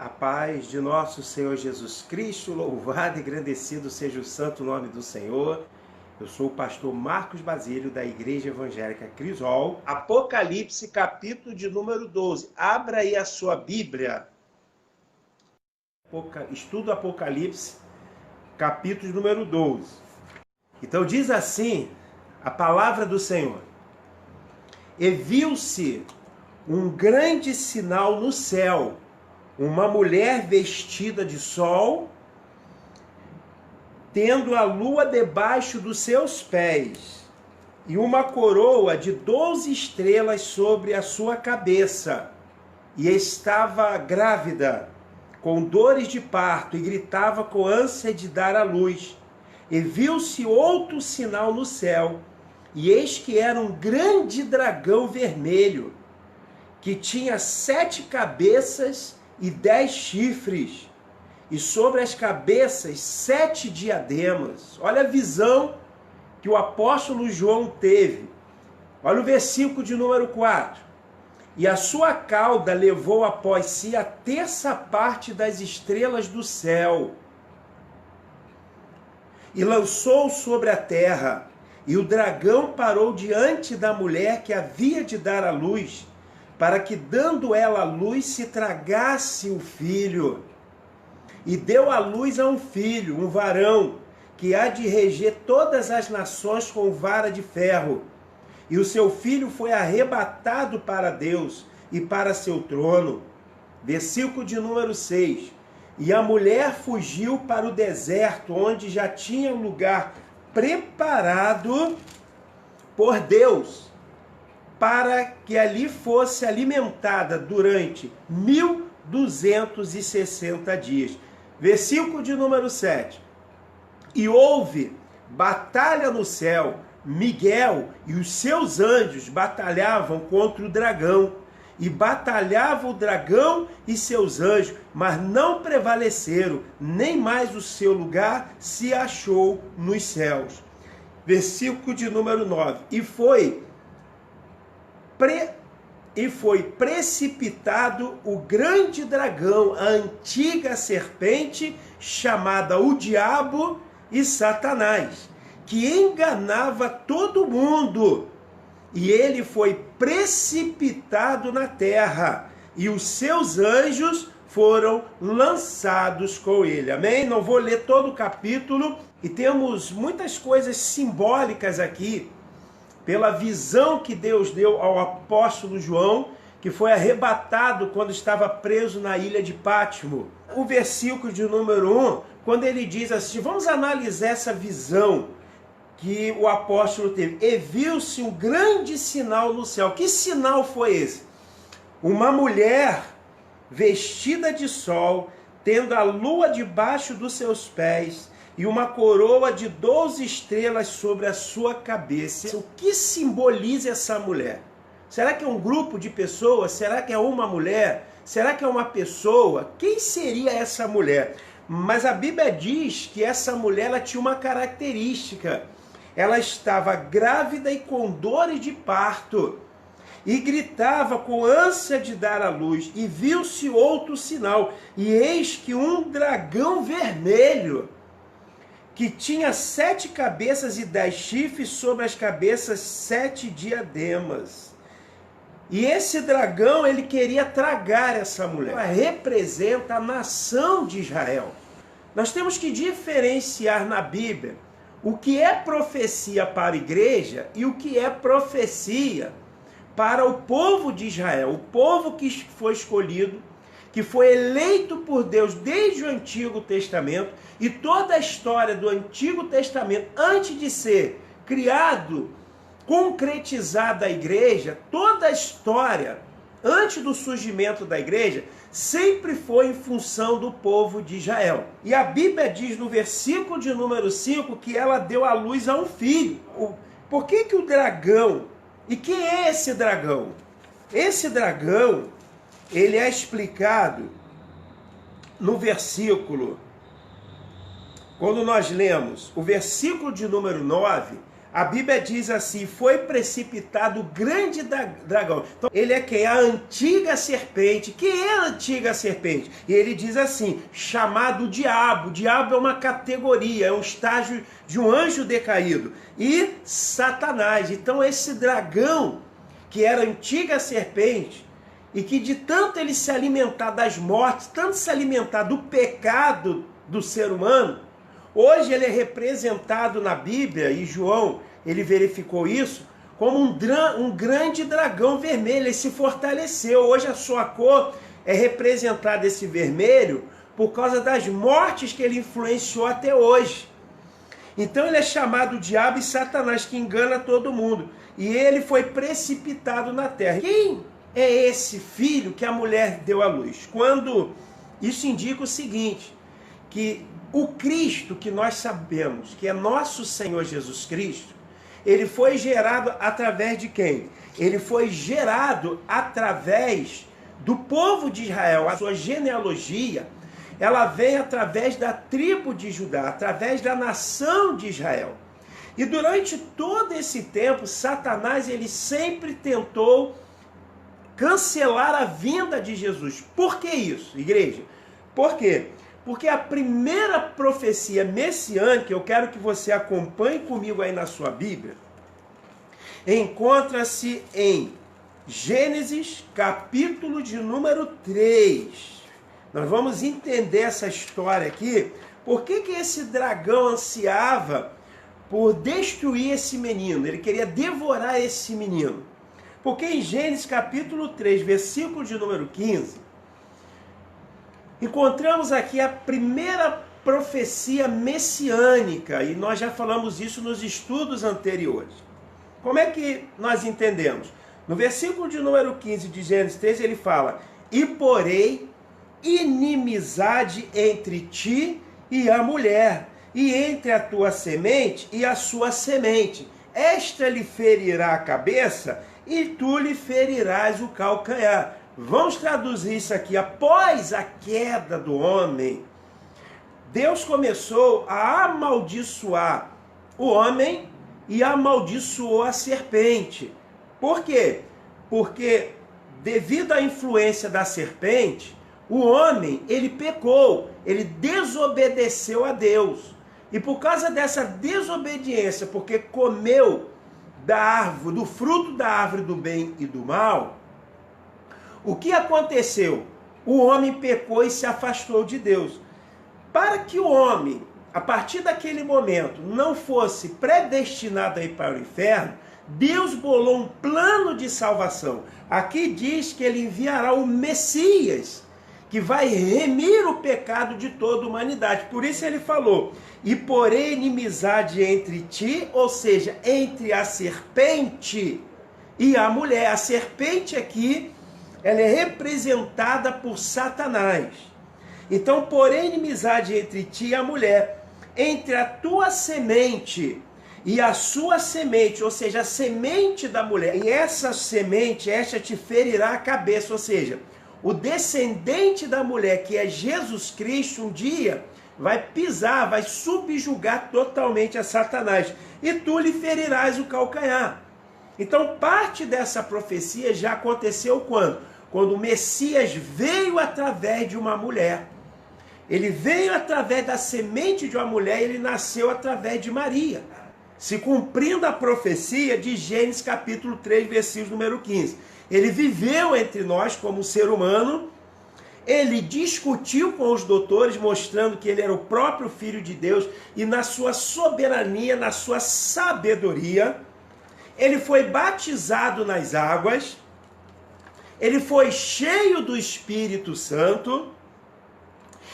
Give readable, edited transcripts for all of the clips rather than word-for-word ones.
A paz de nosso Senhor Jesus Cristo, louvado e engrandecido seja o santo nome do Senhor. Eu sou o pastor Marcos Basílio, da Igreja Evangélica Crisol. Apocalipse, capítulo de número 12. Abra aí a sua Bíblia. Estudo Apocalipse, capítulo de número 12. Então diz assim a palavra do Senhor. E viu-se um grande sinal no céu, uma mulher vestida de sol, tendo a lua debaixo dos seus pés, e uma coroa de 12 estrelas sobre a sua cabeça, e estava grávida, com dores de parto, e gritava com ânsia de dar à luz. E viu-se outro sinal no céu, e eis que era um grande dragão vermelho, que tinha 7 cabeças e 10 chifres, e sobre as cabeças 7 diademas. Olha a visão que o apóstolo João teve. Olha o versículo de número 4. E a sua cauda levou após si a terça parte das estrelas do céu, e lançou sobre a terra. E o dragão parou diante da mulher que havia de dar à luz, para que, dando ela a luz, se tragasse o filho. E deu à luz a um filho, um varão, que há de reger todas as nações com vara de ferro. E o seu filho foi arrebatado para Deus e para seu trono. Versículo de número 6. E a mulher fugiu para o deserto, onde já tinha um lugar preparado por Deus, para que ali fosse alimentada durante 1260 dias. Versículo de número 7. E houve batalha no céu, Miguel e os seus anjos batalhavam contra o dragão, e batalhava o dragão e seus anjos, mas não prevaleceram, nem mais o seu lugar se achou nos céus. Versículo de número 9. E foi precipitado o grande dragão, a antiga serpente, chamada o Diabo e Satanás, que enganava todo mundo. E ele foi precipitado na terra, e os seus anjos foram lançados com ele. Amém? Não vou ler todo o capítulo, e temos muitas coisas simbólicas aqui, pela visão que Deus deu ao apóstolo João, que foi arrebatado quando estava preso na ilha de Pátimo. O versículo de número 1, quando ele diz assim, vamos analisar essa visão que o apóstolo teve. E viu-se um grande sinal no céu. Que sinal foi esse? Uma mulher vestida de sol, tendo a lua debaixo dos seus pés, e uma coroa de 12 estrelas sobre a sua cabeça. O que simboliza essa mulher? Será que é um grupo de pessoas? Será que é uma mulher? Será que é uma pessoa? Quem seria essa mulher? Mas a Bíblia diz que essa mulher ela tinha uma característica. Ela estava grávida e com dores de parto, e gritava com ânsia de dar à luz. E viu-se outro sinal, e eis que um dragão vermelho, que tinha 7 cabeças e 10 chifres, sobre as cabeças 7 diademas. E esse dragão, ele queria tragar essa mulher. Ela representa a nação de Israel. Nós temos que diferenciar na Bíblia o que é profecia para a igreja e o que é profecia para o povo de Israel. O povo que foi escolhido, que foi eleito por Deus desde o Antigo Testamento, e toda a história do Antigo Testamento, antes de ser criado, concretizada a igreja, toda a história, antes do surgimento da igreja, sempre foi em função do povo de Israel. E a Bíblia diz no versículo de número 5 que ela deu à luz a um filho. Por que o dragão? E quem é esse dragão? Esse dragão, ele é explicado no versículo, quando nós lemos o versículo de número 9, A Bíblia diz assim, foi precipitado o grande dragão. Então, ele é quem? A antiga serpente. Quem é a antiga serpente? E ele diz assim, chamado diabo. O diabo é uma categoria, é um estágio de um anjo decaído. E Satanás. Então, esse dragão, que era a antiga serpente, e que de tanto ele se alimentar das mortes, tanto se alimentar do pecado do ser humano, hoje ele é representado na Bíblia, e João, ele verificou isso, como um grande dragão vermelho. Ele se fortaleceu. Hoje a sua cor é representada, esse vermelho, por causa das mortes que ele influenciou até hoje. Então ele é chamado diabo e Satanás, que engana todo mundo. E ele foi precipitado na terra. Quem é esse filho que a mulher deu à luz? Quando isso indica o seguinte, que o Cristo que nós sabemos, que é nosso Senhor Jesus Cristo, ele foi gerado através de quem? Ele foi gerado através do povo de Israel. A sua genealogia, ela vem através da tribo de Judá, através da nação de Israel. E durante todo esse tempo, Satanás, ele sempre tentou cancelar a vinda de Jesus. Por que isso, igreja? Por quê? Porque a primeira profecia messiânica, eu quero que você acompanhe comigo aí na sua Bíblia, encontra-se em Gênesis, capítulo de número 3. Nós vamos entender essa história aqui. Por que esse dragão ansiava por destruir esse menino? Ele queria devorar esse menino. Porque em Gênesis, capítulo 3, versículo de número 15, encontramos aqui a primeira profecia messiânica, e nós já falamos isso nos estudos anteriores. Como é que nós entendemos? No versículo de número 15 de Gênesis 3, ele fala: e porém inimizade entre ti e a mulher, e entre a tua semente e a sua semente. Esta lhe ferirá a cabeça, e tu lhe ferirás o calcanhar. Vamos traduzir isso aqui. Após a queda do homem, Deus começou a amaldiçoar o homem e amaldiçoou a serpente. Por quê? Porque devido à influência da serpente, o homem, ele pecou, ele desobedeceu a Deus. E por causa dessa desobediência, porque comeu da árvore, do fruto da árvore do bem e do mal, o que aconteceu? O homem pecou e se afastou de Deus. Para que o homem, a partir daquele momento, não fosse predestinado a ir para o inferno, Deus bolou um plano de salvação. Aqui diz que ele enviará o Messias, que vai remir o pecado de toda a humanidade. Por isso ele falou: e porém inimizade entre ti, ou seja, entre a serpente e a mulher. A serpente aqui, ela é representada por Satanás. Então, porém, inimizade entre ti e a mulher, entre a tua semente e a sua semente, ou seja, a semente da mulher, e essa semente, esta te ferirá a cabeça, ou seja, o descendente da mulher, que é Jesus Cristo, um dia vai pisar, vai subjugar totalmente a Satanás, e tu lhe ferirás o calcanhar. Então, parte dessa profecia já aconteceu quando? Quando o Messias veio através de uma mulher. Ele veio através da semente de uma mulher, ele nasceu através de Maria, se cumprindo a profecia de Gênesis capítulo 3, versículo número 15. Ele viveu entre nós como ser humano, ele discutiu com os doutores, mostrando que ele era o próprio Filho de Deus, e na sua soberania, na sua sabedoria, ele foi batizado nas águas, ele foi cheio do Espírito Santo,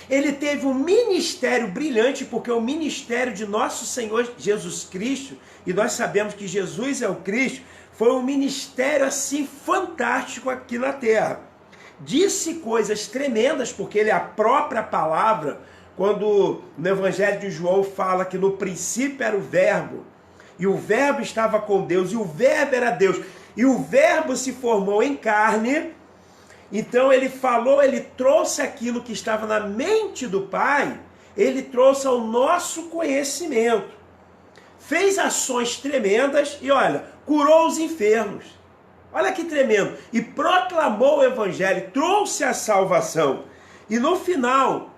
ele teve um ministério brilhante, porque o ministério de nosso Senhor Jesus Cristo, e nós sabemos que Jesus é o Cristo, foi um ministério assim fantástico aqui na terra. Disse coisas tremendas, porque ele é a própria palavra. Quando no Evangelho de João fala que no princípio era o Verbo, e o Verbo estava com Deus, e o Verbo era Deus, e o Verbo se formou em carne. Então ele falou, ele trouxe aquilo que estava na mente do Pai, ele trouxe ao nosso conhecimento. fez ações tremendas e olha, curou os enfermos. Olha que tremendo. E proclamou o evangelho, trouxe a salvação. E no final,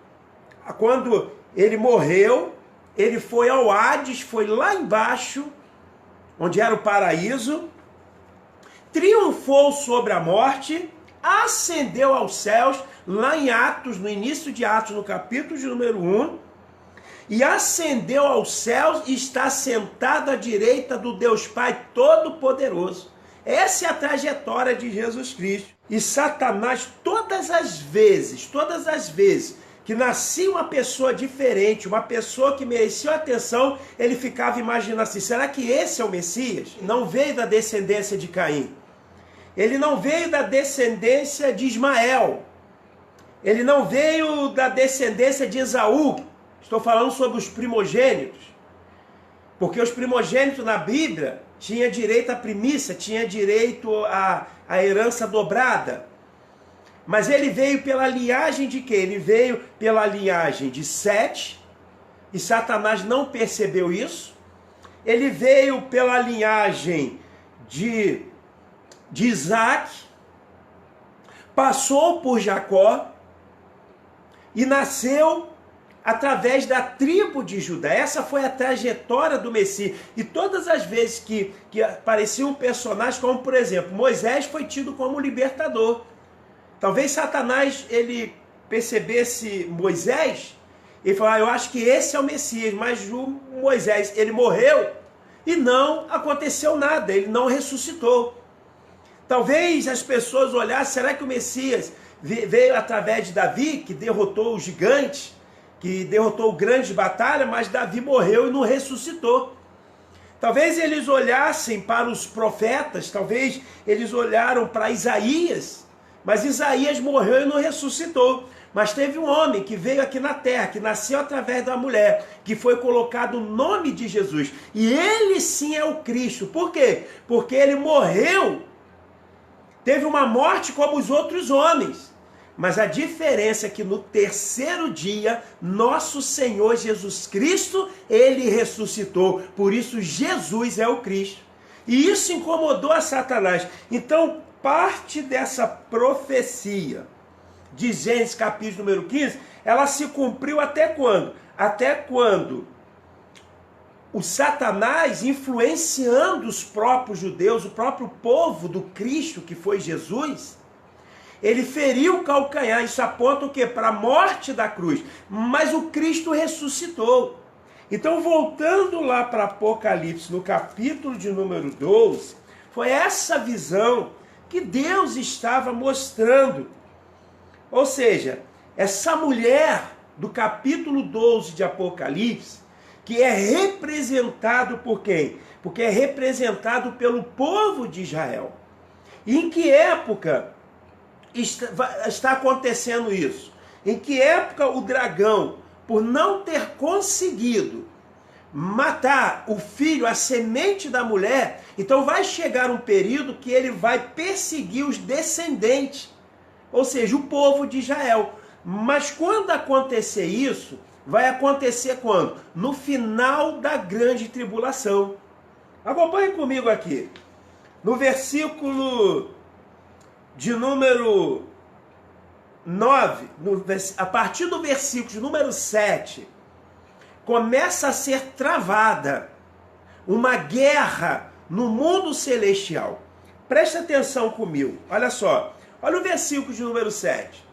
quando ele morreu, ele foi ao Hades, foi lá embaixo, onde era o paraíso, triunfou sobre a morte, ascendeu aos céus, lá em Atos, no início de Atos, no capítulo de número 1, e ascendeu aos céus e está sentado à direita do Deus Pai Todo-Poderoso. Essa é a trajetória de Jesus Cristo. E Satanás, todas as vezes que nascia uma pessoa diferente, uma pessoa que merecia atenção, ele ficava imaginando assim, será que esse é o Messias? Não veio da descendência de Caim. Ele não veio da descendência de Ismael. Ele não veio da descendência de Esaú. Estou falando sobre os primogênitos. Porque os primogênitos na Bíblia tinham direito à primícia, tinham direito à herança dobrada. Mas ele veio pela linhagem de quem? Ele veio pela linhagem de Sete, e Satanás não percebeu isso. Ele veio pela linhagem de Isaac, passou por Jacó e nasceu através da tribo de Judá. Essa foi a trajetória do Messias. E todas as vezes que aparecia um personagem, como por exemplo, Moisés foi tido como libertador. Talvez Satanás ele percebesse Moisés e falou, eu acho que esse é o Messias, mas o Moisés ele morreu e não aconteceu nada, ele não ressuscitou. Talvez as pessoas olhassem, será que o Messias veio através de Davi, que derrotou os gigantes, que derrotou grandes batalhas, mas Davi morreu e não ressuscitou. Talvez eles olhassem para os profetas, talvez eles olharam para Isaías, mas Isaías morreu e não ressuscitou. Mas teve um homem que veio aqui na terra, que nasceu através da mulher, que foi colocado o nome de Jesus. E ele sim é o Cristo. Por quê? Porque ele morreu, teve uma morte como os outros homens. Mas a diferença é que no terceiro dia, nosso Senhor Jesus Cristo, ele ressuscitou. Por isso Jesus é o Cristo. E isso incomodou a Satanás. Então, parte dessa profecia de Gênesis capítulo número 15, ela se cumpriu até quando? Até quando o Satanás, influenciando os próprios judeus, o próprio povo do Cristo, que foi Jesus, ele feriu o calcanhar. Isso aponta o quê? Para a morte da cruz. Mas o Cristo ressuscitou. Então, voltando lá para Apocalipse, no capítulo de número 12, foi essa visão que Deus estava mostrando. Ou seja, essa mulher do capítulo 12 de Apocalipse, que é representado por quem? Porque é representado pelo povo de Israel. E em que época está acontecendo isso? Em que época o dragão, por não ter conseguido matar o filho, a semente da mulher, então vai chegar um período que ele vai perseguir os descendentes, ou seja, o povo de Israel. Mas quando acontecer isso, vai acontecer quando? No final da grande tribulação. Acompanhe comigo aqui. No versículo de número 9, a partir do versículo de número 7, começa a ser travada uma guerra no mundo celestial. Preste atenção comigo, olha só. Olha o versículo de número 7.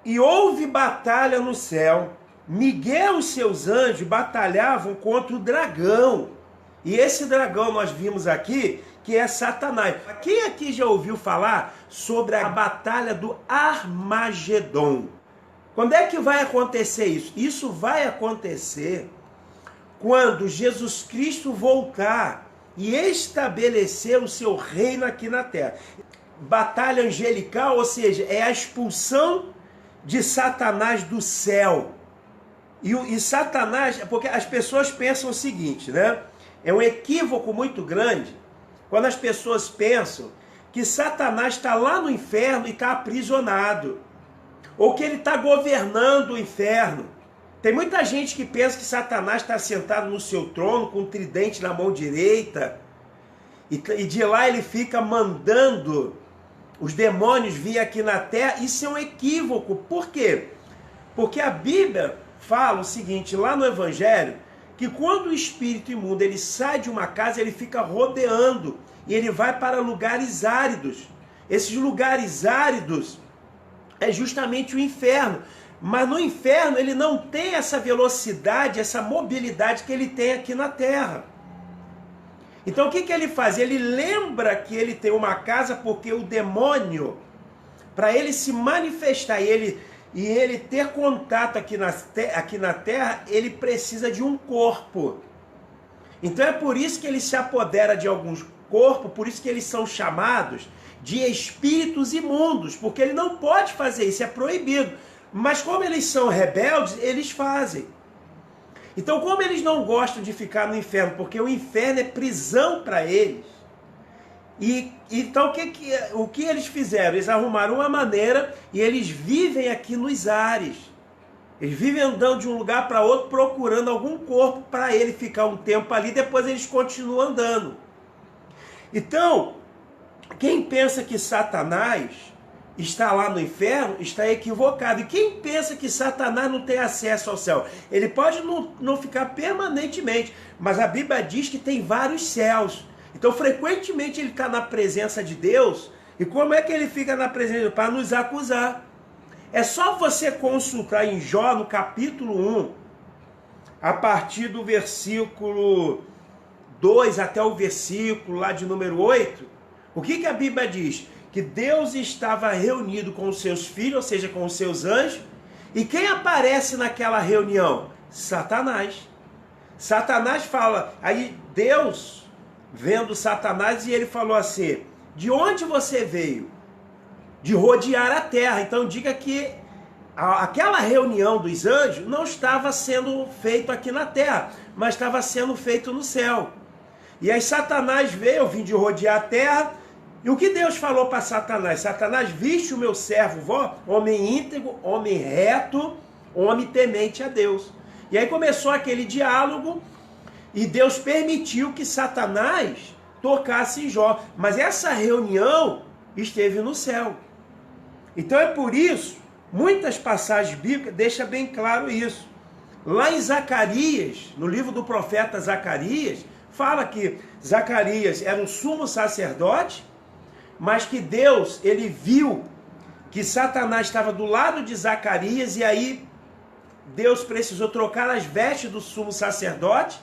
E houve batalha no céu. Miguel e seus anjos batalhavam contra o dragão. E esse dragão nós vimos aqui, que é Satanás. Quem aqui já ouviu falar sobre a batalha do Armagedon? Quando é que vai acontecer isso? Isso vai acontecer quando Jesus Cristo voltar e estabelecer o seu reino aqui na terra. Batalha angelical, ou seja, é a expulsão de Satanás do céu. E Satanás, porque as pessoas pensam o seguinte, né? É um equívoco muito grande quando as pessoas pensam que Satanás está lá no inferno e está aprisionado, ou que ele está governando o inferno. Tem muita gente que pensa que Satanás está sentado no seu trono com um tridente na mão direita e de lá ele fica mandando os demônios vir aqui na terra. Isso é um equívoco. Por quê? Porque a Bíblia fala o seguinte, lá no Evangelho, que quando o espírito imundo ele sai de uma casa, ele fica rodeando e ele vai para lugares áridos. Esses lugares áridos é justamente o inferno. Mas no inferno ele não tem essa velocidade, essa mobilidade que ele tem aqui na terra. Então o que ele faz? Ele lembra que ele tem uma casa porque o demônio, para ele se manifestar e ele ter contato aqui na terra, ele precisa de um corpo. Então é por isso que ele se apodera de alguns corpos, por isso que eles são chamados de espíritos imundos, porque ele não pode fazer isso, é proibido. Mas como eles são rebeldes, eles fazem. Então, como eles não gostam de ficar no inferno, porque o inferno é prisão para eles, então o que eles fizeram? Eles arrumaram uma maneira e eles vivem aqui nos ares. Eles vivem andando de um lugar para outro, procurando algum corpo para ele ficar um tempo ali, depois eles continuam andando. Então, quem pensa que Satanás está lá no inferno, está equivocado. E quem pensa que Satanás não tem acesso ao céu? Ele pode não ficar permanentemente, mas a Bíblia diz que tem vários céus. Então, frequentemente, ele está na presença de Deus. E como é que ele fica na presença de Deus? Para nos acusar. É só você consultar em Jó, no capítulo 1, a partir do versículo 2 até o versículo lá de número 8. O que a Bíblia diz? Que Deus estava reunido com os seus filhos, ou seja, com os seus anjos. E quem aparece naquela reunião? Satanás. Satanás fala, aí Deus, vendo Satanás, e ele falou assim, de onde você veio? De rodear a terra. Então diga que aquela reunião dos anjos não estava sendo feito aqui na terra, mas estava sendo feito no céu. E aí Satanás veio, eu vim de rodear a terra. E o que Deus falou para Satanás? Satanás, viste o meu servo, homem íntegro, homem reto, homem temente a Deus. E aí começou aquele diálogo e Deus permitiu que Satanás tocasse em Jó. Mas essa reunião esteve no céu. Então é por isso, muitas passagens bíblicas deixam bem claro isso. Lá em Zacarias, no livro do profeta Zacarias, fala que Zacarias era um sumo sacerdote, mas que Deus, ele viu que Satanás estava do lado de Zacarias, e aí Deus precisou trocar as vestes do sumo sacerdote,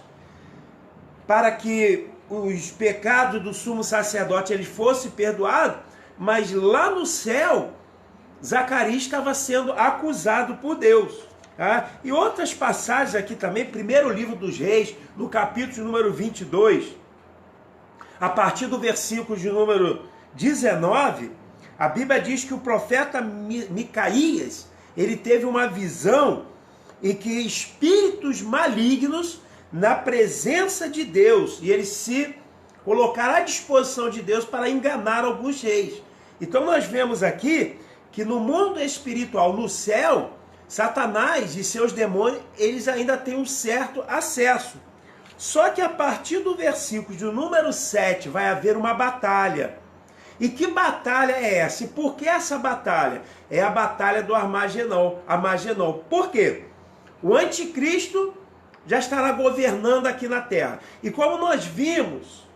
para que os pecados do sumo sacerdote eles fossem perdoados, mas lá no céu, Zacarias estava sendo acusado por Deus. Tá? E outras passagens aqui também, primeiro livro dos Reis, no capítulo número 22, a partir do versículo de número 19, a Bíblia diz que o profeta Micaías, ele teve uma visão em que espíritos malignos na presença de Deus, e eles se colocaram à disposição de Deus para enganar alguns reis. Então nós vemos aqui que no mundo espiritual, no céu, Satanás e seus demônios, eles ainda têm um certo acesso. Só que a partir do versículo de número 7 vai haver uma batalha. E que batalha é essa? E por que essa batalha? É a batalha do Armagedon. Por quê? O anticristo já estará governando aqui na terra. E como nós vimos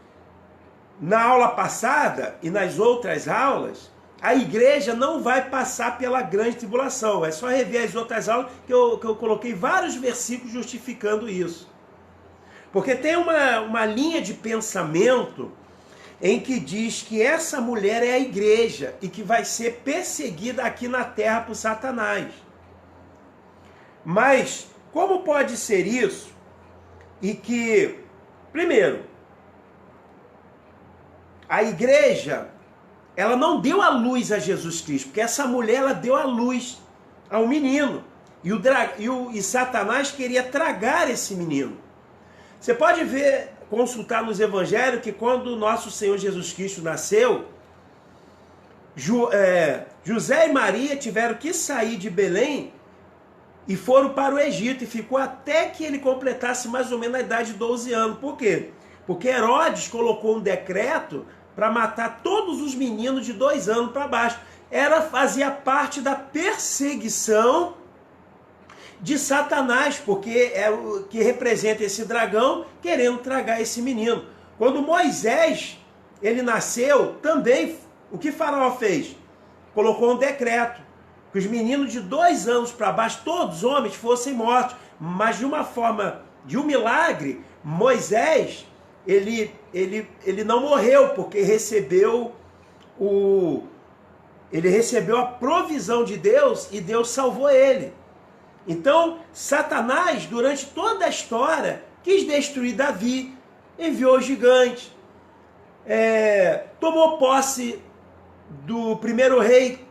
na aula passada e nas outras aulas, a igreja não vai passar pela grande tribulação. É só rever as outras aulas que eu coloquei vários versículos justificando isso. Porque tem uma linha de pensamento em que diz que essa mulher é a igreja e que vai ser perseguida aqui na terra por Satanás. Mas como pode ser isso? E que, primeiro, a igreja, ela não deu a luz a Jesus Cristo, porque essa mulher ela deu a luz ao menino. E Satanás queria tragar esse menino. Você pode ver, consultar nos evangelhos, que quando o nosso Senhor Jesus Cristo nasceu, José e Maria tiveram que sair de Belém e foram para o Egito, e ficou até que ele completasse mais ou menos a idade de 12 anos. Por quê? Porque Herodes colocou um decreto para matar todos os meninos de 2 anos para baixo. Fazia parte da perseguição de Satanás, porque é o que representa esse dragão querendo tragar esse menino. Quando Moisés, ele nasceu, também, o que Faraó fez? Colocou um decreto, que os meninos de 2 anos para baixo, todos os homens, fossem mortos. Mas de uma forma, de um milagre, Moisés, ele não morreu, porque ele recebeu a provisão de Deus e Deus salvou ele. Então, Satanás, durante toda a história, quis destruir Davi, enviou gigantes, tomou posse do primeiro rei,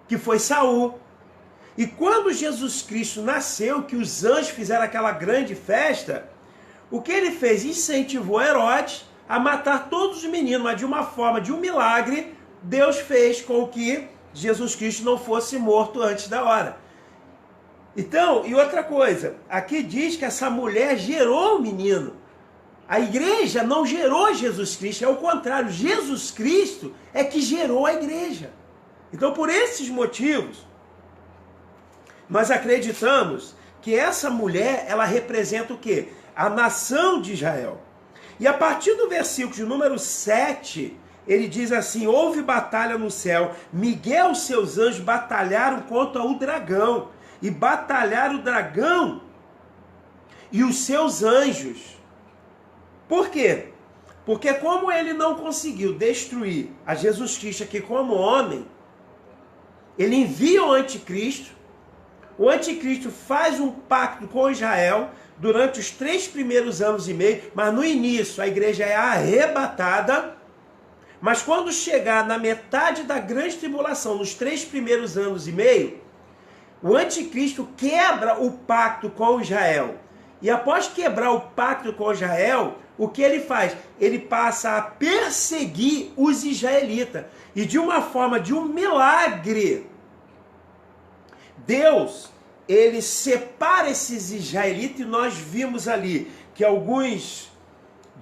que foi Saul. E quando Jesus Cristo nasceu, que os anjos fizeram aquela grande festa, o que ele fez? Incentivou Herodes a matar todos os meninos, mas de uma forma, de um milagre, Deus fez com que Jesus Cristo não fosse morto antes da hora. Então, e outra coisa, aqui diz que essa mulher gerou o menino. A igreja não gerou Jesus Cristo, é o contrário, Jesus Cristo é que gerou a igreja. Então, por esses motivos, nós acreditamos que essa mulher, ela representa o quê? A nação de Israel. E a partir do versículo de número 7, ele diz assim: houve batalha no céu, Miguel e seus anjos batalharam contra o dragão, e batalharam o dragão e os seus anjos. Por quê? Porque como ele não conseguiu destruir a Jesus Cristo aqui como homem, ele envia o anticristo faz um pacto com Israel durante os 3 primeiros anos e meio, mas no início a igreja é arrebatada, mas quando chegar na metade da grande tribulação, nos 3 primeiros anos e meio, o anticristo quebra o pacto com Israel. E após quebrar o pacto com Israel, o que ele faz? Ele passa a perseguir os israelitas. E de uma forma, de um milagre, Deus, ele separa esses israelitas, e nós vimos ali que alguns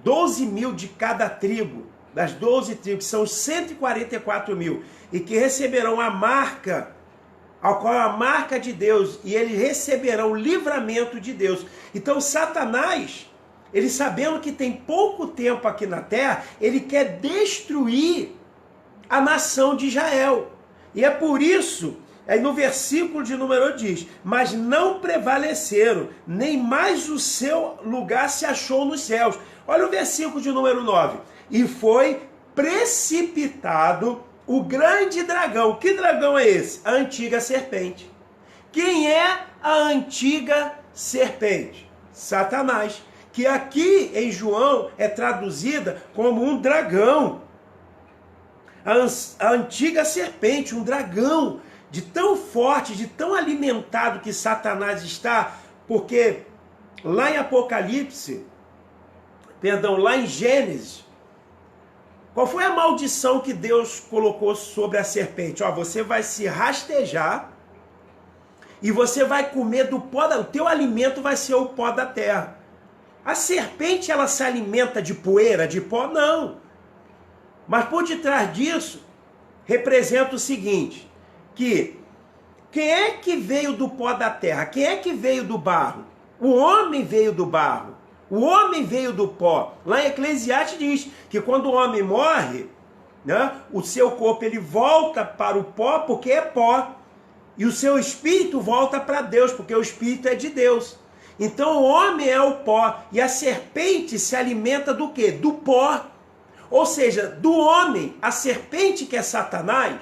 12 mil de cada tribo, das 12 tribos, são 144 mil, e que receberão a marca, ao qual é a marca de Deus, e eles receberão o livramento de Deus. Então Satanás, ele sabendo que tem pouco tempo aqui na terra, ele quer destruir a nação de Israel. E é por isso, aí no versículo de número 1 diz: mas não prevaleceram, nem mais o seu lugar se achou nos céus. Olha o versículo de número 9. E foi precipitado o grande dragão. Que dragão é esse? A antiga serpente. Quem é a antiga serpente? Satanás. Que aqui em João é traduzida como um dragão. A antiga serpente, um dragão, de tão forte, de tão alimentado que Satanás está, porque lá em Apocalipse, lá em Gênesis, qual foi a maldição que Deus colocou sobre a serpente? Você vai se rastejar e você vai comer do pó, o teu alimento vai ser o pó da terra. A serpente, ela se alimenta de poeira, de pó? Não. Mas por detrás disso, representa o seguinte, que quem é que veio do pó da terra? Quem é que veio do barro? O homem veio do barro. O homem veio do pó. Lá em Eclesiastes diz que quando o homem morre, né, o seu corpo ele volta para o pó porque é pó. E o seu espírito volta para Deus, porque o espírito é de Deus. Então o homem é o pó. E a serpente se alimenta do quê? Do pó. Ou seja, do homem. A serpente, que é Satanás,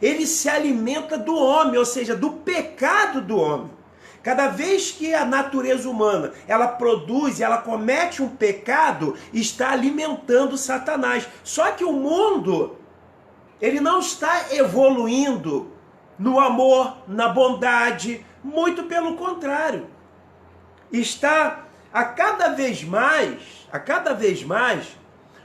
ele se alimenta do homem, ou seja, do pecado do homem. Cada vez que a natureza humana, ela produz, ela comete um pecado, está alimentando Satanás. Só que o mundo, ele não está evoluindo no amor, na bondade, muito pelo contrário. Está a cada vez mais,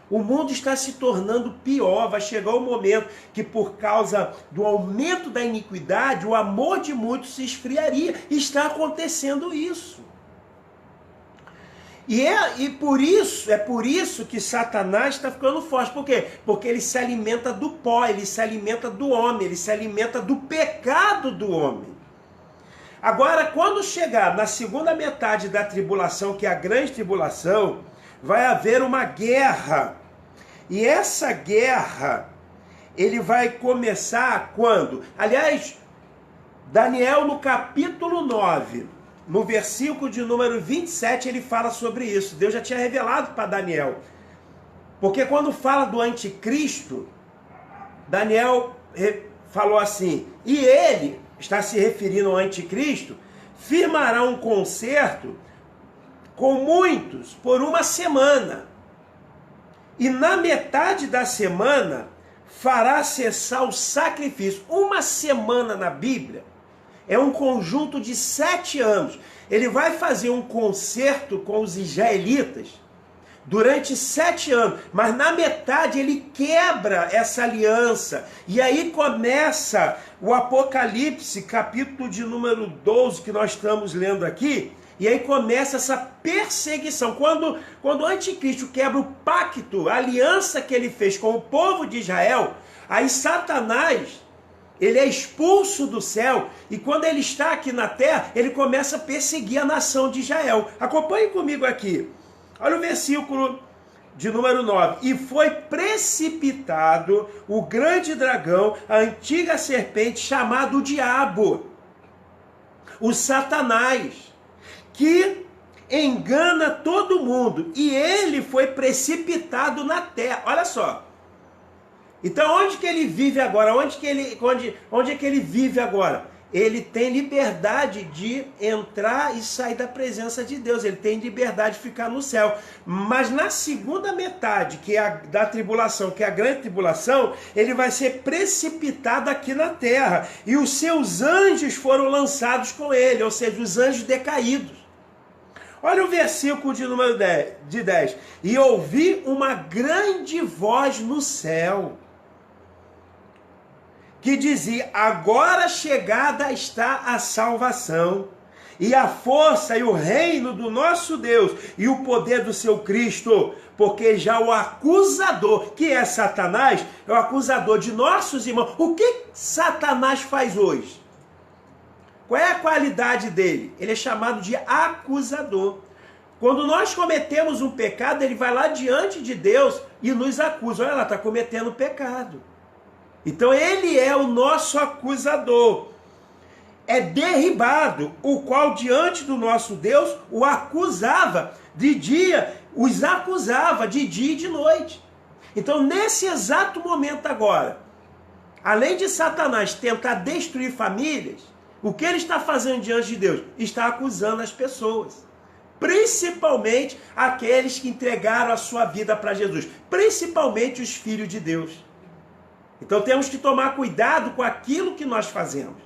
O mundo está se tornando pior, vai chegar o momento que por causa do aumento da iniquidade, o amor de muitos se esfriaria. Está acontecendo isso. E por isso que Satanás está ficando forte. Por quê? Porque ele se alimenta do pó, ele se alimenta do homem, ele se alimenta do pecado do homem. Agora, quando chegar na segunda metade da tribulação, que é a grande tribulação, vai haver uma guerra. E essa guerra, ele vai começar quando? Aliás, Daniel no capítulo 9, no versículo de número 27, ele fala sobre isso. Deus já tinha revelado para Daniel. Porque quando fala do anticristo, Daniel falou assim, e ele, está se referindo ao anticristo, firmará um concerto com muitos por uma semana. E na metade da semana fará cessar o sacrifício. Uma semana na Bíblia é um conjunto de 7 anos. Ele vai fazer um concerto com os israelitas durante 7 anos. Mas na metade ele quebra essa aliança. E aí começa o Apocalipse, capítulo de número 12, que nós estamos lendo aqui. E aí começa essa perseguição. Quando o anticristo quebra o pacto, a aliança que ele fez com o povo de Israel, aí Satanás, ele é expulso do céu, e quando ele está aqui na terra, ele começa a perseguir a nação de Israel. Acompanhe comigo aqui. Olha o versículo de número 9. E foi precipitado o grande dragão, a antiga serpente, chamado o diabo, o Satanás, que engana todo mundo, e ele foi precipitado na terra. Olha só. Então onde que ele vive agora? Onde é que ele vive agora? Ele tem liberdade de entrar e sair da presença de Deus. Ele tem liberdade de ficar no céu. Mas na segunda metade, que é da tribulação, que é a grande tribulação, ele vai ser precipitado aqui na terra. E os seus anjos foram lançados com ele, ou seja, os anjos decaídos. Olha o versículo de número 10. E ouvi uma grande voz no céu, que dizia, agora chegada está a salvação, e a força e o reino do nosso Deus, e o poder do seu Cristo, porque já o acusador, que é Satanás, é o acusador de nossos irmãos. O que Satanás faz hoje? Qual é a qualidade dele? Ele é chamado de acusador. Quando nós cometemos um pecado, ele vai lá diante de Deus e nos acusa. Olha lá, está cometendo pecado. Então ele é o nosso acusador. É derribado, o qual diante do nosso Deus o acusava de dia, os acusava de dia e de noite. Então nesse exato momento agora, além de Satanás tentar destruir famílias, o que ele está fazendo diante de Deus? Está acusando as pessoas. Principalmente aqueles que entregaram a sua vida para Jesus. Principalmente os filhos de Deus. Então temos que tomar cuidado com aquilo que nós fazemos.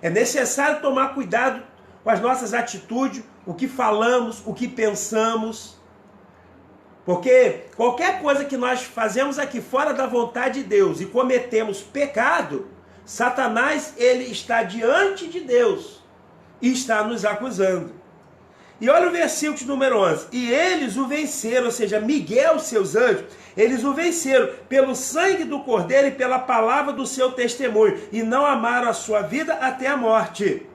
É necessário tomar cuidado com as nossas atitudes, o que falamos, o que pensamos. Porque qualquer coisa que nós fazemos aqui fora da vontade de Deus e cometemos pecado, Satanás, ele está diante de Deus e está nos acusando. E olha o versículo de número 11. E eles o venceram, ou seja, Miguel, seus anjos, eles o venceram pelo sangue do Cordeiro e pela palavra do seu testemunho, e não amaram a sua vida até a morte.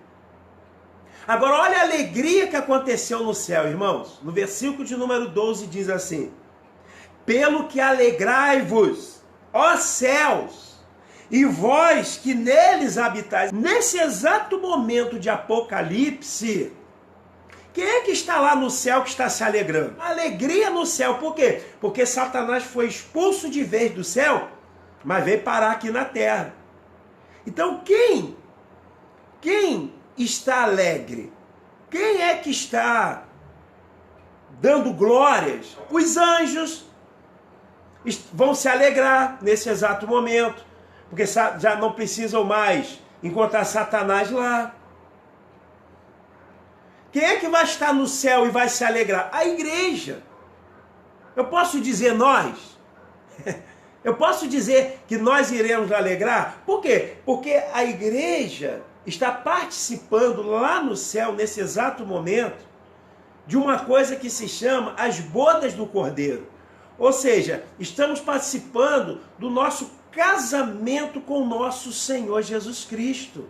Agora olha a alegria que aconteceu no céu, irmãos. No versículo de número 12 diz assim, pelo que alegrai-vos, ó céus, e vós que neles habitais. Nesse exato momento de Apocalipse, quem é que está lá no céu que está se alegrando? Alegria no céu. Por quê? Porque Satanás foi expulso de vez do céu, mas veio parar aqui na terra. Então quem está alegre? Quem é que está dando glórias? Os anjos vão se alegrar nesse exato momento, porque já não precisam mais encontrar Satanás lá. Quem é que vai estar no céu e vai se alegrar? A igreja. Eu posso dizer nós? Eu posso dizer que nós iremos alegrar? Por quê? Porque a igreja está participando lá no céu, nesse exato momento, de uma coisa que se chama as bodas do Cordeiro. Ou seja, estamos participando do nosso casamento com o nosso Senhor Jesus Cristo.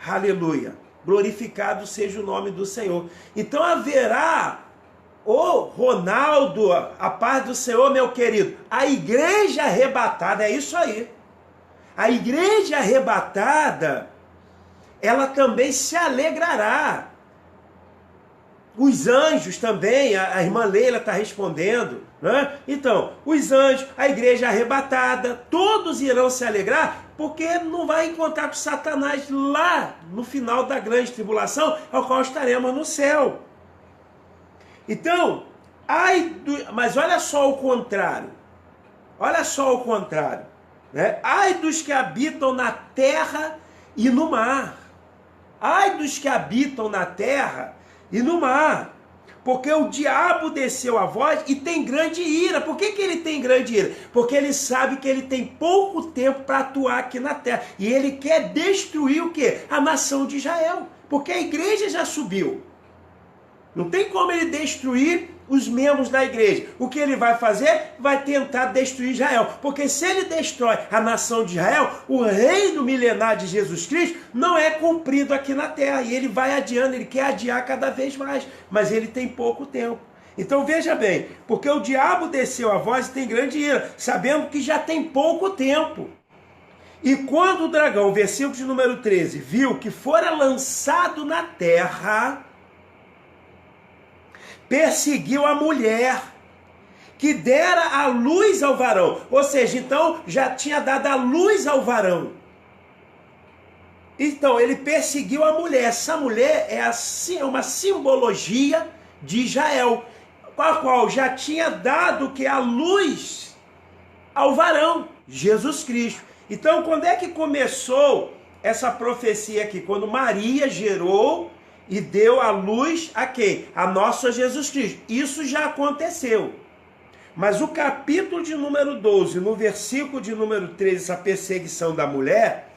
Aleluia! Glorificado seja o nome do Senhor. Então haverá, Ronaldo, a paz do Senhor, meu querido, a igreja arrebatada, é isso aí. A igreja arrebatada, ela também se alegrará. Os anjos também, a irmã Leila está respondendo, né? Então, os anjos, a igreja arrebatada, todos irão se alegrar, porque não vai encontrar com Satanás lá no final da grande tribulação, ao qual estaremos no céu. Então, mas olha só o contrário, né? Ai dos que habitam na terra e no mar, ai dos que habitam na terra e no mar, porque o diabo desceu a voz e tem grande ira. Por que ele tem grande ira? Porque ele sabe que ele tem pouco tempo para atuar aqui na terra, e ele quer destruir o quê? A nação de Israel, porque a igreja já subiu. Não tem como ele destruir os membros da igreja. O que ele vai fazer? Vai tentar destruir Israel. Porque se ele destrói a nação de Israel, o reino milenar de Jesus Cristo não é cumprido aqui na terra. E ele vai adiando, ele quer adiar cada vez mais. Mas ele tem pouco tempo. Então veja bem, porque o diabo desceu a voz e tem grande ira, sabendo que já tem pouco tempo. E quando o dragão, versículo de número 13, viu que fora lançado na terra, perseguiu a mulher que dera a luz ao varão. Ou seja, então já tinha dado a luz ao varão. Então ele perseguiu a mulher. Essa mulher é assim, uma simbologia de Israel, a qual já tinha dado que a luz ao varão, Jesus Cristo. Então quando é que começou essa profecia aqui? Quando Maria gerou e deu a luz a quem? A nosso Jesus Cristo. Isso já aconteceu. Mas o capítulo de número 12, no versículo de número 13, essa perseguição da mulher,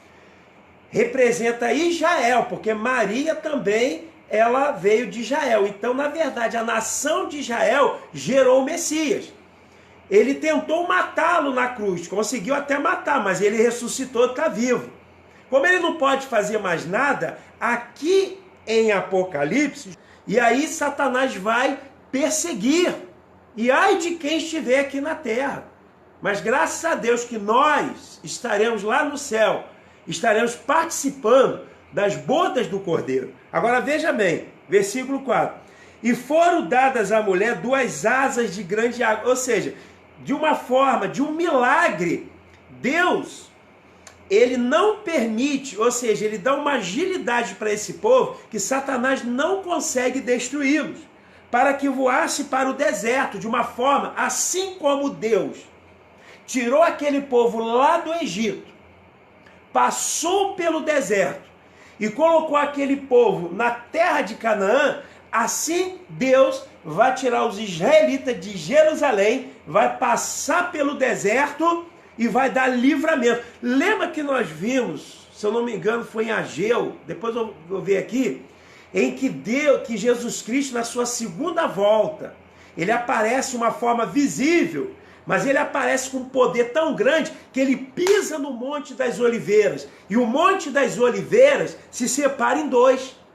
representa Israel, porque Maria também, ela veio de Israel. Então, na verdade, a nação de Israel gerou o Messias. Ele tentou matá-lo na cruz, conseguiu até matar, mas ele ressuscitou, está vivo. Como ele não pode fazer mais nada, aqui em Apocalipse, e aí Satanás vai perseguir, e ai de quem estiver aqui na terra. Mas graças a Deus que nós estaremos lá no céu, estaremos participando das bodas do Cordeiro. Agora veja bem, versículo 4, e foram dadas à mulher 2 asas de grande água, ou seja, de uma forma, de um milagre, Deus, ele não permite, ou seja, ele dá uma agilidade para esse povo que Satanás não consegue destruí-los, para que voasse para o deserto, de uma forma, assim como Deus tirou aquele povo lá do Egito, passou pelo deserto e colocou aquele povo na terra de Canaã, assim Deus vai tirar os israelitas de Jerusalém, vai passar pelo deserto e vai dar livramento. Lembra que nós vimos, se eu não me engano, foi em Ageu, depois eu vou ver aqui, em que Jesus Cristo, na sua segunda volta, ele aparece de uma forma visível, mas ele aparece com um poder tão grande que ele pisa no Monte das Oliveiras, e o Monte das Oliveiras se separa em 2.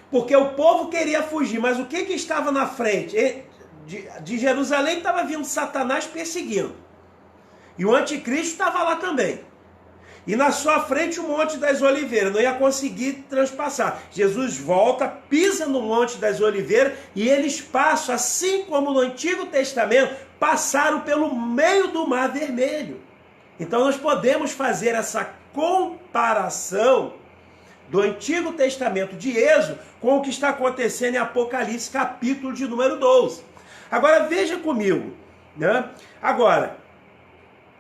Porque o povo queria fugir, mas o que estava na frente? De Jerusalém estava vindo Satanás perseguindo. E o anticristo estava lá também. E na sua frente o Monte das Oliveiras, não ia conseguir transpassar. Jesus volta, pisa no Monte das Oliveiras e eles passam, assim como no Antigo Testamento, passaram pelo meio do Mar Vermelho. Então nós podemos fazer essa comparação do Antigo Testamento de Êxodo com o que está acontecendo em Apocalipse, capítulo de número 12. Agora veja comigo, né? Agora,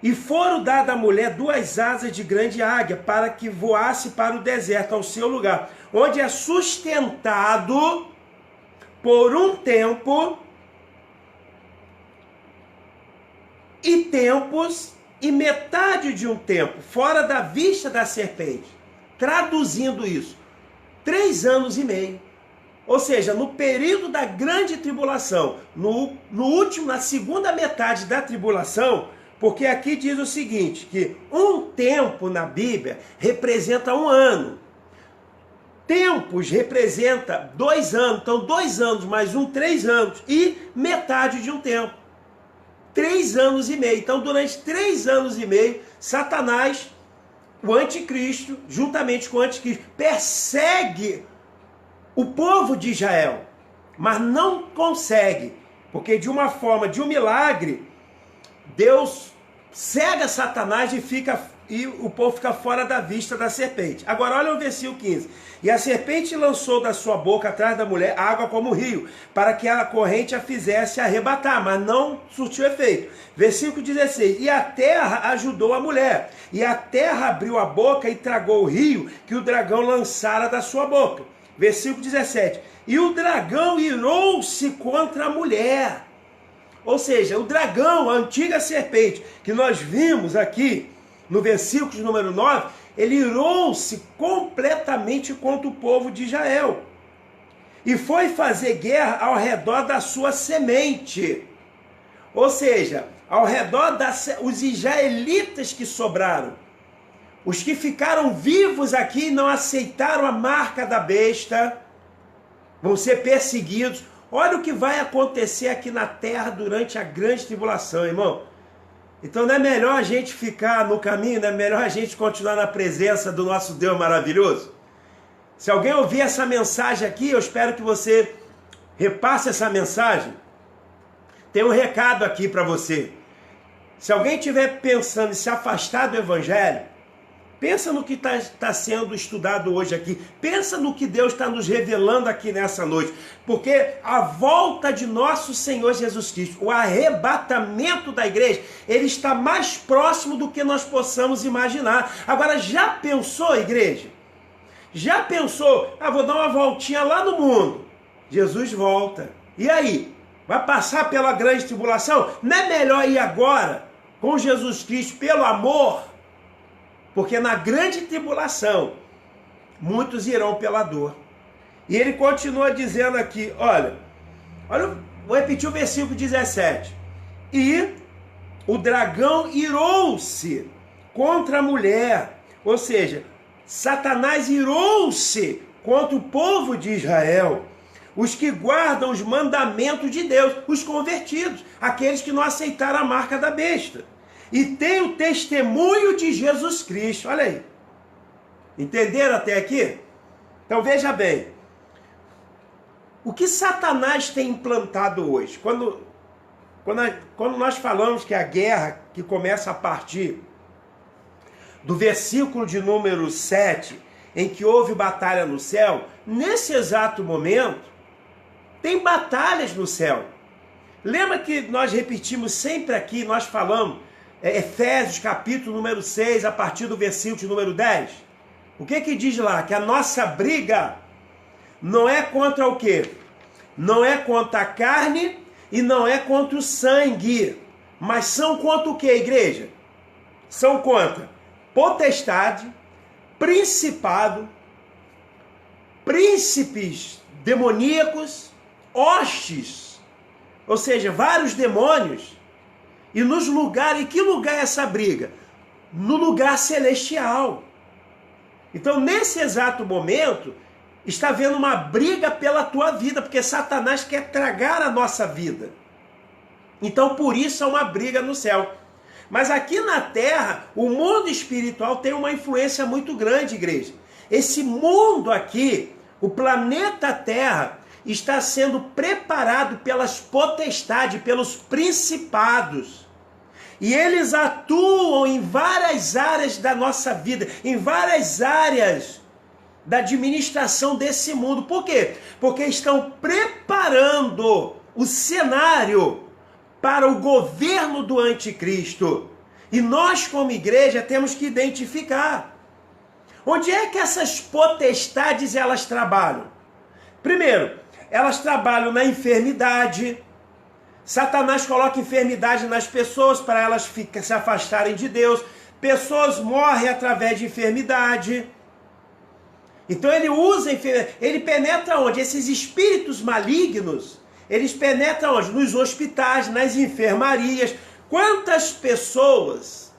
e foram dadas à mulher 2 asas de grande águia, para que voasse para o deserto, ao seu lugar, onde é sustentado por um tempo e tempos e metade de um tempo, fora da vista da serpente. Traduzindo isso, 3 anos e meio. Ou seja, no período da grande tribulação, na segunda metade da tribulação, porque aqui diz o seguinte, que um tempo na Bíblia representa 1 ano. Tempos representa 2 anos, então 2 anos mais 1, 3 anos, e metade de um tempo. 3 anos e meio. Então, durante 3 anos e meio, Satanás, o anticristo, juntamente com o anticristo, persegue o povo de Israel, mas não consegue, porque de uma forma, de um milagre, Deus cega Satanás e o povo fica fora da vista da serpente. Agora olha o versículo 15. E a serpente lançou da sua boca atrás da mulher água como rio, para que a corrente a fizesse arrebatar, mas não surtiu efeito. Versículo 16. E a terra ajudou a mulher, e a terra abriu a boca e tragou o rio que o dragão lançara da sua boca. Versículo 17. E o dragão irou-se contra a mulher. Ou seja, o dragão, a antiga serpente, que nós vimos aqui no versículo de número 9, ele irou-se completamente contra o povo de Israel. E foi fazer guerra ao redor da sua semente. Ou seja, ao redor os israelitas que sobraram. Os que ficaram vivos aqui e não aceitaram a marca da besta, vão ser perseguidos. Olha o que vai acontecer aqui na terra durante a grande tribulação, irmão. Então não é melhor a gente ficar no caminho, não é melhor a gente continuar na presença do nosso Deus maravilhoso? Se alguém ouvir essa mensagem aqui, eu espero que você repasse essa mensagem. Tem um recado aqui para você. Se alguém estiver pensando em se afastar do Evangelho, pensa no que está sendo estudado hoje aqui. Pensa no que Deus está nos revelando aqui nessa noite. Porque a volta de nosso Senhor Jesus Cristo, o arrebatamento da igreja, ele está mais próximo do que nós possamos imaginar. Agora, já pensou, igreja? Já pensou? Vou dar uma voltinha lá no mundo. Jesus volta. E aí? Vai passar pela grande tribulação? Não é melhor ir agora com Jesus Cristo pelo amor? Porque na grande tribulação, muitos irão pela dor. E ele continua dizendo aqui, olha, vou repetir o versículo 17. E o dragão irou-se contra a mulher, ou seja, Satanás irou-se contra o povo de Israel, os que guardam os mandamentos de Deus, os convertidos, aqueles que não aceitaram a marca da besta. E tem o testemunho de Jesus Cristo. Olha aí. Entenderam até aqui? Então veja bem. O que Satanás tem implantado hoje? Quando nós falamos que a guerra que começa a partir do versículo de número 7, em que houve batalha no céu, nesse exato momento, tem batalhas no céu. Lembra que nós repetimos sempre aqui, nós falamos, Efésios capítulo número 6, a partir do versículo de número 10. O que diz lá? Que a nossa briga não é contra o quê? Não é contra a carne e não é contra o sangue. Mas são contra o quê, igreja? São contra potestade, principado, príncipes demoníacos, hostes, ou seja, vários demônios. E nos lugares, em que lugar é essa briga? No lugar celestial. Então, nesse exato momento, está havendo uma briga pela tua vida, porque Satanás quer tragar a nossa vida. Então, por isso há uma briga no céu. Mas aqui na terra, o mundo espiritual tem uma influência muito grande, igreja. Esse mundo aqui, o planeta Terra, está sendo preparado pelas potestades, pelos principados. E eles atuam em várias áreas da nossa vida, em várias áreas da administração desse mundo. Por quê? Porque estão preparando o cenário para o governo do anticristo. E nós, como igreja, temos que identificar onde é que essas potestades elas trabalham. Primeiro, elas trabalham na enfermidade. Satanás coloca enfermidade nas pessoas para elas se afastarem de Deus. Pessoas morrem através de enfermidade. Então ele usa, ele penetra onde? Esses espíritos malignos, eles penetram onde? Nos hospitais, nas enfermarias. Quantas pessoas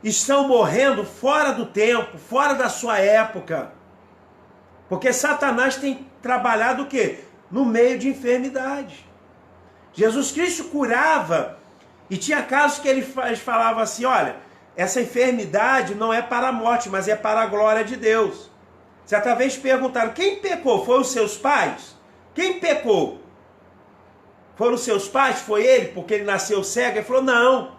estão morrendo fora do tempo, fora da sua época? Porque Satanás tem trabalhado o quê? No meio de enfermidade. Jesus Cristo curava, e tinha casos que ele falava assim, olha, essa enfermidade não é para a morte, mas é para a glória de Deus. Certa vez perguntaram, quem pecou? Foi os seus pais? Quem pecou? Foram os seus pais? Foi ele, porque ele nasceu cego? Ele falou, não.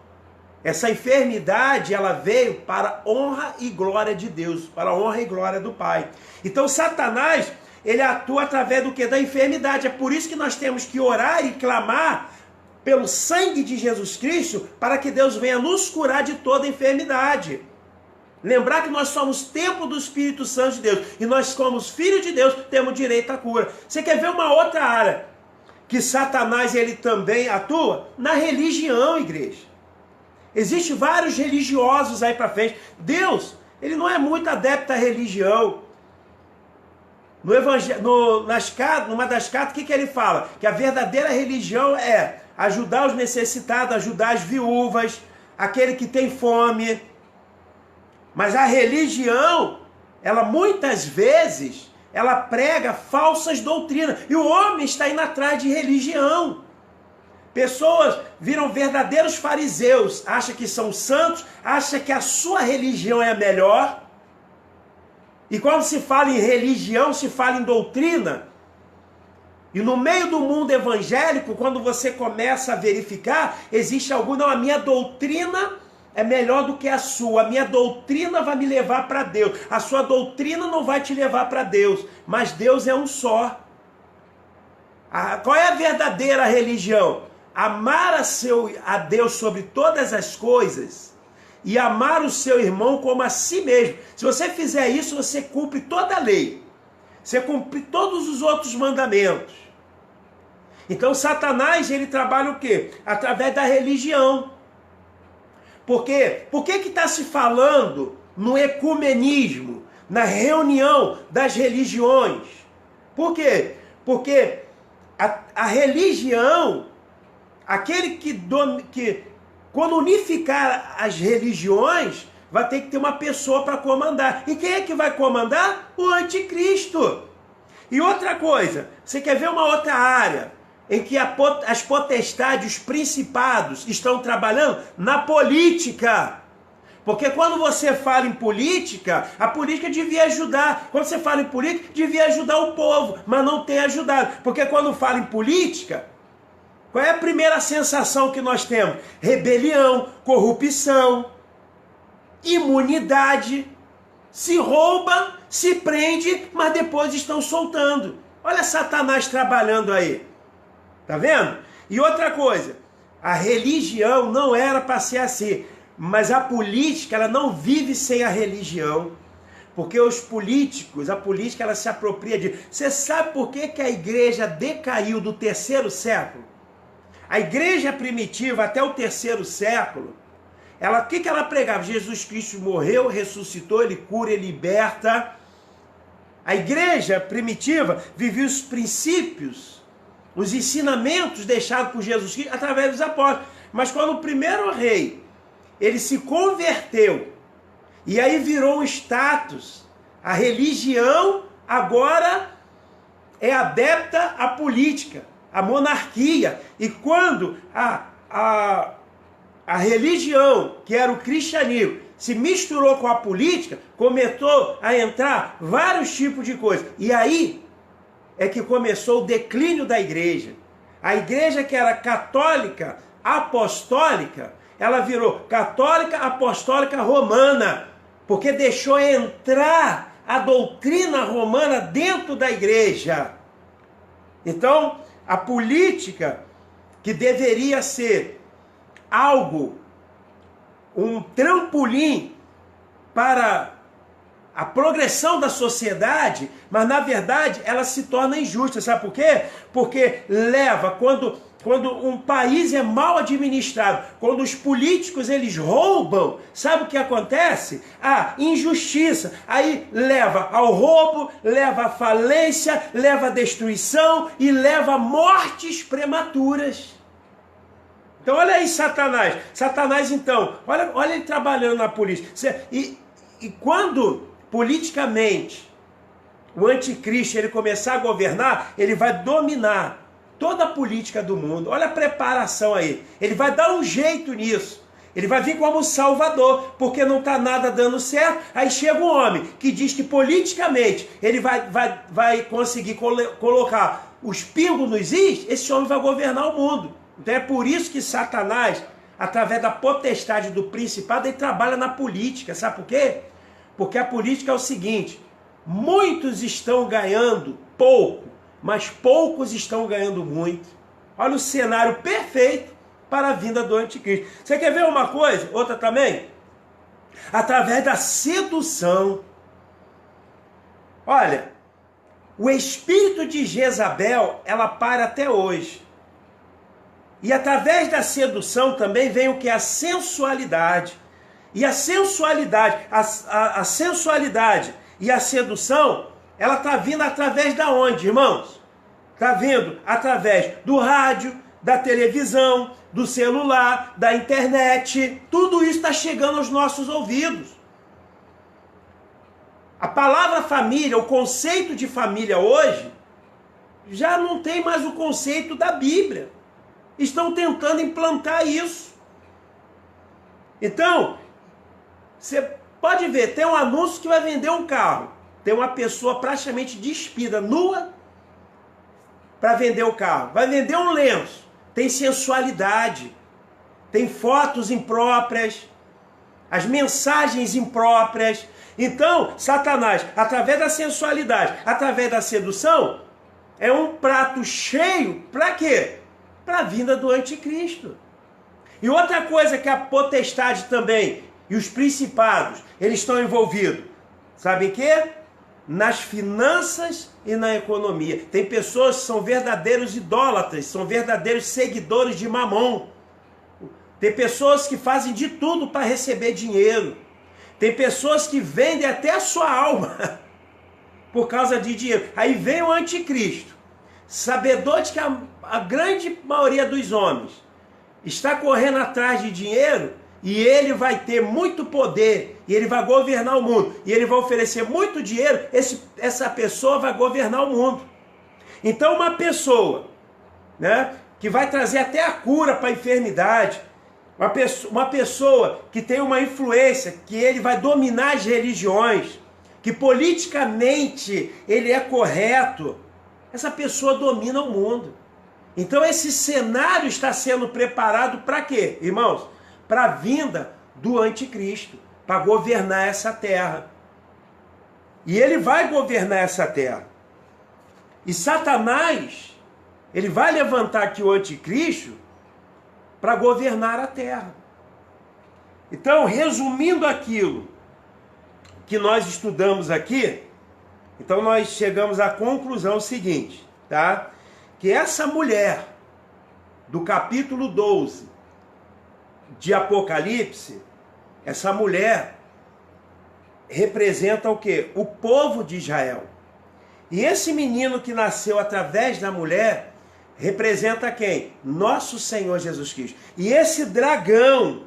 Essa enfermidade, ela veio para a honra e glória de Deus, para a honra e glória do Pai. Então Satanás, ele atua através do quê? Da enfermidade. É por isso que nós temos que orar e clamar pelo sangue de Jesus Cristo, para que Deus venha nos curar de toda enfermidade. Lembrar que nós somos templo do Espírito Santo de Deus, e nós, como filhos de Deus, temos direito à cura. Você quer ver uma outra área que Satanás ele também atua? Na religião, igreja. Existem vários religiosos aí para frente. Deus, ele não é muito adepto à religião. No evangelho, numa das cartas, o que ele fala? Que a verdadeira religião é ajudar os necessitados, ajudar as viúvas, aquele que tem fome. Mas a religião, ela muitas vezes, ela prega falsas doutrinas. E o homem está indo atrás de religião. Pessoas viram verdadeiros fariseus, acham que são santos, acham que a sua religião é a melhor. E quando se fala em religião, se fala em doutrina. E no meio do mundo evangélico, quando você começa a verificar, existe algum, não, a minha doutrina é melhor do que a sua. A minha doutrina vai me levar para Deus. A sua doutrina não vai te levar para Deus. Mas Deus é um só. Qual é a verdadeira religião? Amar a Deus sobre todas as coisas e amar o seu irmão como a si mesmo. Se você fizer isso, você cumpre toda a lei. Você cumpre todos os outros mandamentos. Então Satanás, ele trabalha o quê? Através da religião. Por quê? Por que está se falando no ecumenismo, na reunião das religiões? Por quê? Porque a religião, aquele que quando unificar as religiões, vai ter que ter uma pessoa para comandar. E quem é que vai comandar? O anticristo. E outra coisa, você quer ver uma outra área em que as potestades, os principados estão trabalhando? Na política. Porque quando você fala em política, a política devia ajudar. Quando você fala em política, devia ajudar o povo, mas não tem ajudado. Porque quando fala em política, qual é a primeira sensação que nós temos? Rebelião, corrupção, imunidade. Se rouba, se prende, mas depois estão soltando. Olha Satanás trabalhando aí. Tá vendo? E outra coisa, a religião não era para ser assim, mas a política, ela não vive sem a religião. Porque os políticos, a política, ela se apropria de... Você sabe por que a igreja decaiu do 3º século? A igreja primitiva, até o 3º século, o que ela pregava? Jesus Cristo morreu, ressuscitou, ele cura, ele liberta. A igreja primitiva vivia os princípios, os ensinamentos deixados por Jesus Cristo através dos apóstolos. Mas quando o primeiro rei, ele se converteu, e aí virou um status, a religião agora é adepta à política, à monarquia. E quando a religião, que era o cristianismo, se misturou com a política, começou a entrar vários tipos de coisas. E aí é que começou o declínio da igreja. A igreja que era católica, apostólica, ela virou católica, apostólica, romana, porque deixou entrar a doutrina romana dentro da igreja. Então, a política, que deveria ser algo, um trampolim para a progressão da sociedade, mas na verdade ela se torna injusta. Sabe por quê? Porque quando quando um país é mal administrado, quando os políticos eles roubam, sabe o que acontece? A injustiça, aí leva ao roubo, leva à falência, leva à destruição e leva a mortes prematuras. Então olha aí Satanás. Satanás então, olha ele trabalhando na política. E quando politicamente o anticristo ele começar a governar, ele vai dominar toda a política do mundo. Olha a preparação aí. Ele vai dar um jeito nisso. Ele vai vir como salvador, porque não está nada dando certo. Aí chega um homem que diz que politicamente ele vai conseguir colocar os pingos nos is, esse homem vai governar o mundo. Então é por isso que Satanás, através da potestade do principado, ele trabalha na política. Sabe por quê? Porque a política é o seguinte: muitos estão ganhando pouco, mas poucos estão ganhando muito. Olha o cenário perfeito para a vinda do anticristo. Você quer ver uma coisa? Outra também? Através da sedução. Olha, o espírito de Jezabel, ela para até hoje. E através da sedução também vem o que? A sensualidade. E a sensualidade, a sensualidade e a sedução, ela está vindo através da onde, irmãos? Está vindo através do rádio, da televisão, do celular, da internet. Tudo isso está chegando aos nossos ouvidos. A palavra família, o conceito de família hoje, já não tem mais o conceito da Bíblia. Estão tentando implantar isso. Então, você pode ver, tem um anúncio que vai vender um carro. Tem uma pessoa praticamente despida, nua, para vender o carro. Vai vender um lenço. Tem sensualidade. Tem fotos impróprias. As mensagens impróprias. Então, Satanás, através da sensualidade, através da sedução, é um prato cheio para quê? Para a vinda do anticristo. E outra coisa que a potestade também e os principados, eles estão envolvidos. Sabe o quê? Nas finanças e na economia. Tem pessoas que são verdadeiros idólatras, são verdadeiros seguidores de Mamon. Tem pessoas que fazem de tudo para receber dinheiro. Tem pessoas que vendem até a sua alma por causa de dinheiro. Aí vem o anticristo, sabedor de que a grande maioria dos homens está correndo atrás de dinheiro, e ele vai ter muito poder, e ele vai governar o mundo, e ele vai oferecer muito dinheiro, essa pessoa vai governar o mundo. Então uma pessoa, né, que vai trazer até a cura para a enfermidade, uma pessoa que tem uma influência, que ele vai dominar as religiões, que politicamente ele é correto, essa pessoa domina o mundo. Então esse cenário está sendo preparado para quê, irmãos? Para a vinda do anticristo, para governar essa terra. E ele vai governar essa terra. E Satanás, ele vai levantar aqui o anticristo para governar a terra. Então, resumindo aquilo que nós estudamos aqui, então nós chegamos à conclusão seguinte, tá? Que essa mulher do capítulo 12 de Apocalipse, essa mulher representa o quê? O povo de Israel. E esse menino que nasceu através da mulher representa quem? Nosso Senhor Jesus Cristo. E esse dragão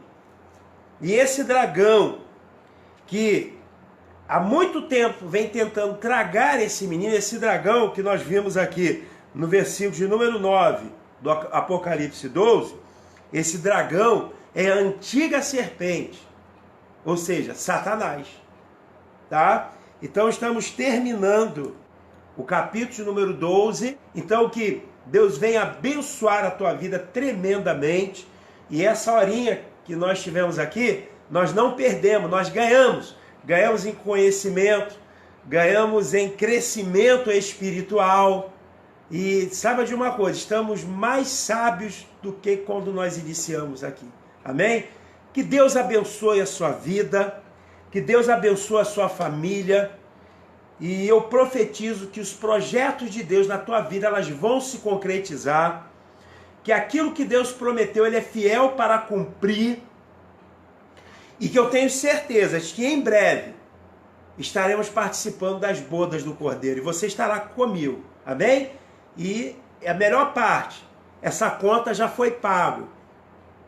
que há muito tempo vem tentando tragar esse menino, esse dragão que nós vimos aqui no versículo de número 9 do Apocalipse 12, esse dragão é a antiga serpente, ou seja, Satanás, tá? Então estamos terminando o capítulo de número 12, então que Deus venha abençoar a tua vida tremendamente, e essa horinha que nós tivemos aqui, nós não perdemos, nós ganhamos em conhecimento, ganhamos em crescimento espiritual. E saiba de uma coisa, estamos mais sábios do que quando nós iniciamos aqui. Amém? Que Deus abençoe a sua vida, que Deus abençoe a sua família. E eu profetizo que os projetos de Deus na tua vida, elas vão se concretizar. que aquilo que Deus prometeu, Ele é fiel para cumprir, e que eu tenho certeza de que em breve estaremos participando das bodas do Cordeiro, e você estará comigo, amém? E a melhor parte, essa conta já foi pago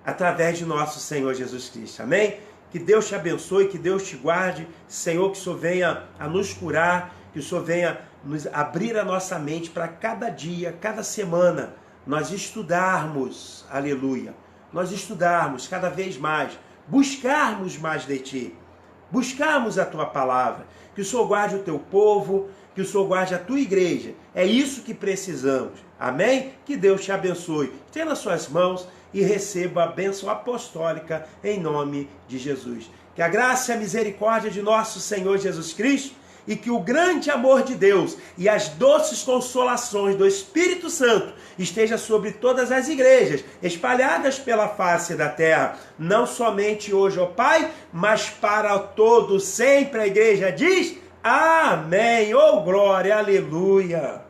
através de nosso Senhor Jesus Cristo, amém? Que Deus te abençoe, que Deus te guarde, Senhor, que o Senhor venha a nos curar, que o Senhor venha nos abrir a nossa mente para cada dia, cada semana, nós estudarmos, aleluia, nós estudarmos cada vez mais, buscarmos mais de Ti, buscarmos a Tua palavra, que o Senhor guarde o Teu povo, que o Senhor guarde a Tua igreja, é isso que precisamos, amém? Que Deus te abençoe, tenha nas suas mãos e receba a bênção apostólica em nome de Jesus. Que a graça e a misericórdia de nosso Senhor Jesus Cristo e que o grande amor de Deus e as doces consolações do Espírito Santo esteja sobre todas as igrejas espalhadas pela face da terra, não somente hoje, ó Pai, mas para todos sempre. A igreja diz amém, oh glória, aleluia.